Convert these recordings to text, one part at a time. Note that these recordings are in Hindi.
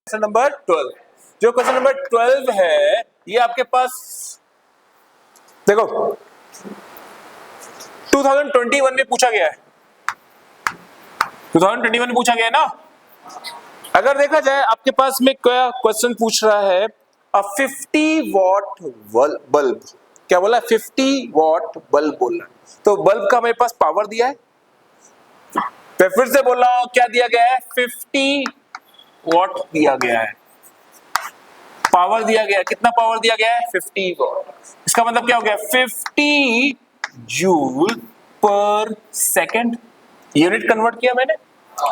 Question number 12। जो क्वेश्चन नंबर 12 है ये आपके पास देखो 2021 में पूछा गया है। 2021 में पूछा गया है ना। अगर देखा जाए आपके पास में क्या क्वेश्चन पूछ रहा है, अ 50 वॉट बल्ब, क्या बोला 50 वॉट बल्ब बोल रहा है। तो बल्ब का मेरे पास पावर दिया है, मैं फिर से बोल रहा हूं क्या दिया गया है, 50 वॉट दिया गया है, पावर दिया गया है। कितना पावर दिया गया है, 50 वॉट। इसका मतलब क्या हो गया, 50 जूल पर सेकंड। यूनिट कन्वर्ट किया मैंने,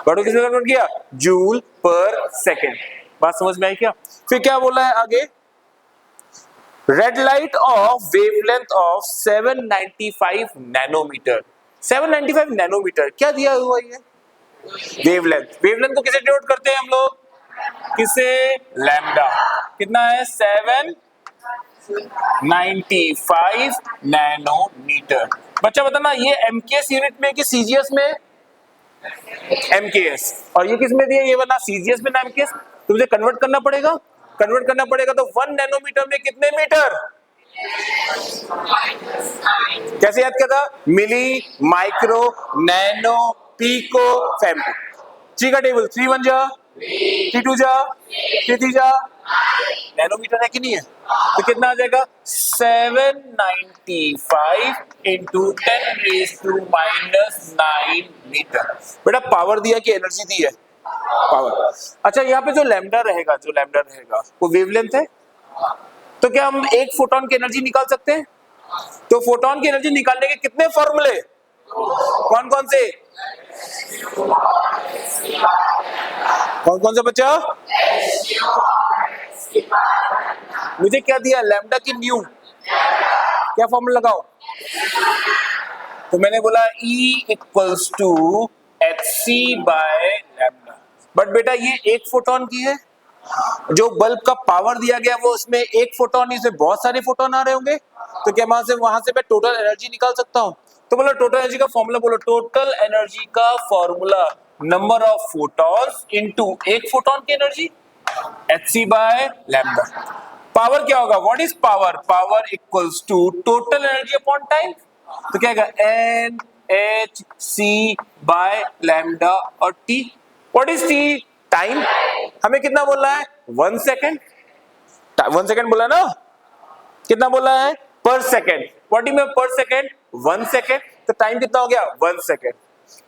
बड़ो किसमें कन्वर्ट किया, जूल पर सेकंड। बात समझ में आई क्या। फिर क्या बोला है आगे, red light of wavelength of 795 nanometre. 795 nanometre क्या दिया हुआ है, वेवलेंथ। वेवलेंथ को किसे डिनोट करते हैं हम लोग, किसे, लैम्डा। कितना है, 795 नैनोमीटर। बच्चा बताना ये एमकेएस यूनिट में कि सीजीएस में, एमकेएस। और ये किस में दिया, ये बना सीजीएस में ना एमकेएस। तो मुझे कन्वर्ट करना पड़ेगा, कन्वर्ट करना पड़ेगा। तो 1 नैनोमीटर में कितने मीटर, कैसे याद किया था, मिली, माइक्रो, नैनो, पीको, फेम्टो। जी का टेबल 3 1 जा, 3 2 जा, 3 3 जा, नैनोमीटर है कि नहीं है। तो कितना आ जाएगा, 795 इंटू 10⁻⁹ मीटर। बेटा पावर दिया कि एनर्जी दी है, पावर। अच्छा यहाँ पे जो लैम्डा रहेगा, जो लैम्डा रहेगा वो वेवलेंथ है। तो क्या हम एक फोटोन की एनर्जी निकाल सकते हैं। तो फोटोन की एनर्जी निकालने के कितने फॉर्मूले, कौन कौन से, कौन कौन से बच्चा, मुझे क्या दिया, लैम्डा की न्यू, क्या फॉर्मूला लगाओ। तो मैंने बोला E equals to hc by lambda. But बेटा ये एक फोटोन की है, जो बल्ब का पावर दिया गया वो उसमें एक फोटोन, इसमें बहुत सारे फोटोन आ रहे होंगे। तो क्या वहां से मैं टोटल एनर्जी निकाल सकता हूं। तो बोलो टोटल एनर्जी का फॉर्मूला बोलो, टोटल एनर्जी का formula number of photons into एक फोटोन की energy, hc by lambda. Power क्या होगा, what is power, power equals to total energy upon time. तो क्या आएगा, N H C by lambda और T. What is T, time. हमें कितना बोलना है, 1 सेकेंड, 1 सेकेंड बोला ना, कितना बोला है, पर सेकेंड। व्हाट में पर सेकेंड, 1 सेकेंड। तो टाइम कितना हो गया, 1 सेकेंड।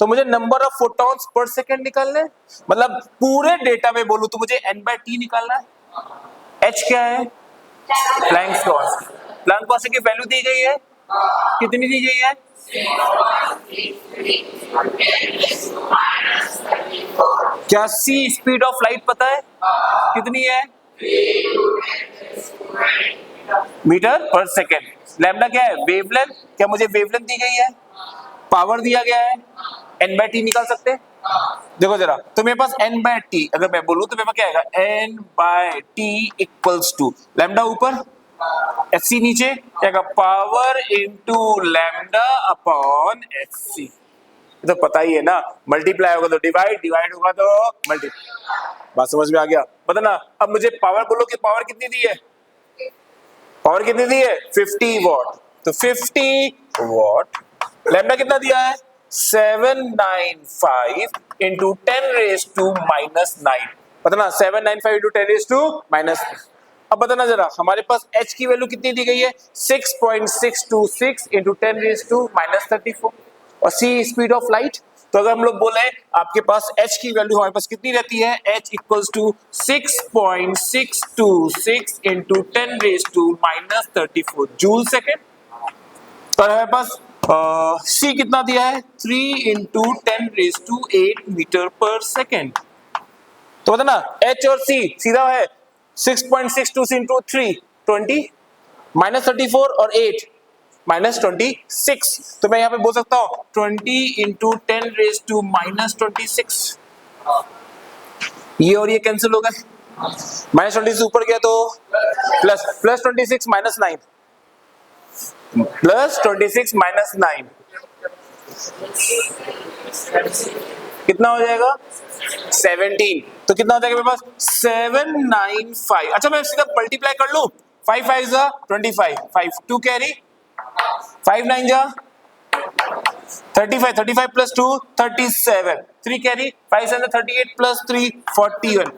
तो मुझे number of photons per second निकालना है, मतलब पूरे डेटा में बोलूं तो मुझे n/t निकालना है। h क्या है, प्लैंक्स कांस्टेंट। प्लैंक्स कांस्टेंट की वैल्यू दी गई है, कितनी दी गई है, क्या c स्पीड ऑफ लाइट पता है कितनी है, मीटर पर सेकेंड। लैम्डा क्या है, वेवलेंथ, क्या मुझे वेवलेंथ दी गई है, पावर दिया गया है, n/t निकाल सकते हैं। देखो जरा, तो मेरे पास n/t अगर मैं बोलूं तो मेरे पास क्या आएगा, n/t इक्वल्स टू लैम्डा ऊपर, hc नीचे, क्या power into lambda upon hc। तो पता ही है ना, मल्टीप्लाई होगा तो डिवाइड, डिवाइड होगा तो मल्टीप्लाई। बात समझ में आ गया, पता ना। अब मुझे पावर बोलो कि पावर कितनी दी है, पावर कितनी दी है, 50 वॉट। तो 50 वॉट, लैम्डा कितना दिया है, 795 इंटू 10⁻⁻⁹। पता ना, 795 इंटू 10⁻⁻⁹। अब बताना जरा, हमारे पास h की वैल्यू कितनी दी गई है, 6.626 इंटू 10⁻34। और c स्पीड ऑफ लाइट। तो अगर हम लोग बोले आपके पास h की वैल्यू हमारे पास कितनी रहती है, h equals to 6.626 into 10⁻⁻34 joule second. तो हमारे पास c कितना दिया है, 3 इंटू 10⁸ मीटर पर सेकेंड। तो बताना h और c सीधा है, 6.62 इंटू 3 20 -34 और 8 -26। तो मैं यहाँ पे बोल सकता हूँ 20 इंटू 10⁻⁻26। ये और ये कैंसिल हो गए, -26 ऊपर गया तो प्लस, +26 -9, +26 -9 कितना हो जाएगा 17, तो कितना हो जाएगा मेरे पास 795। अच्छा मैं सीधा मल्टीप्लाई कर लूं, 5 5 जा 25, 5 2 कैरी, 5 9 जा 35, 35 प्लस 2 37, 3 कैरी, 5 7 38 प्लस 3 41,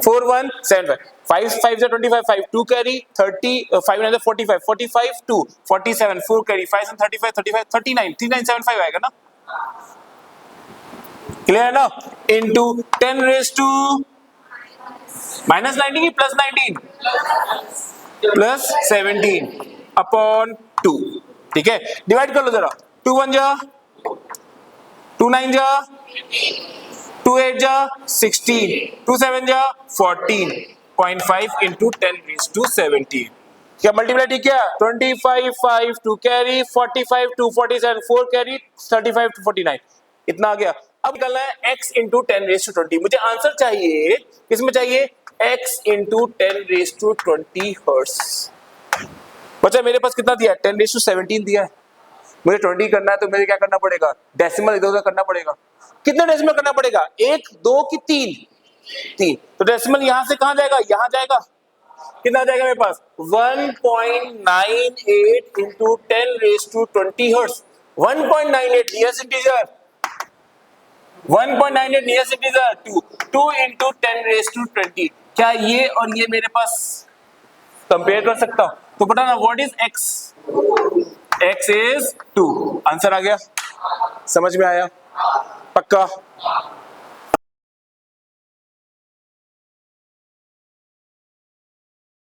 4 1 7 5 5 जा 25, 5 2 कैरी 30, 5 9 जा 45, 45 2 47, 4 कैरी, 5 7 35 35 39 3975 आएगा ना, क्लियर है ना, इनटू 10 रेज टू माइनस 19 की प्लस 19 प्लस 17 अपॉन 2, ठीक है, डिवाइड कर लो जरा, 2 1 जा 2 9 जा 2 8 जा 16, 2 7 जा 14.5 इंटू 10 रेज टू 17, क्या मल्टीप्लाई ठीक क्या 25 5 2 कैरी 45 2 47 4 कैरी 35 टू 49, इतना आ गया। अब निकालना है x इंटू 10 रेज टू 20, मुझे आंसर चाहिए, किसमें चाहिए x into 10 raise to 20 hertz. बच्चा मेरे पास कितना दिया है 10 रेज टू 17 दिया है, मुझे 20 करना है तो मुझे क्या करना पड़ेगा, डेसिमल इधर उधर करना पड़ेगा, कितना डेसिमल करना पड़ेगा 1 2 की 3, तो डेसिमल यहां से कहां जाएगा, यहां जाएगा, कितना जाएगा मेरे पास 1.98 into 10 raise to 20 hertz, 1.98 nearest integer, 1.98 nearest integer 2 into 10 raise to 20, क्या ये और ये मेरे पास कंपेयर कर सकता हूं, तो बताना what is x, x is 2, answer आ गया, समझ में आया, पक्का।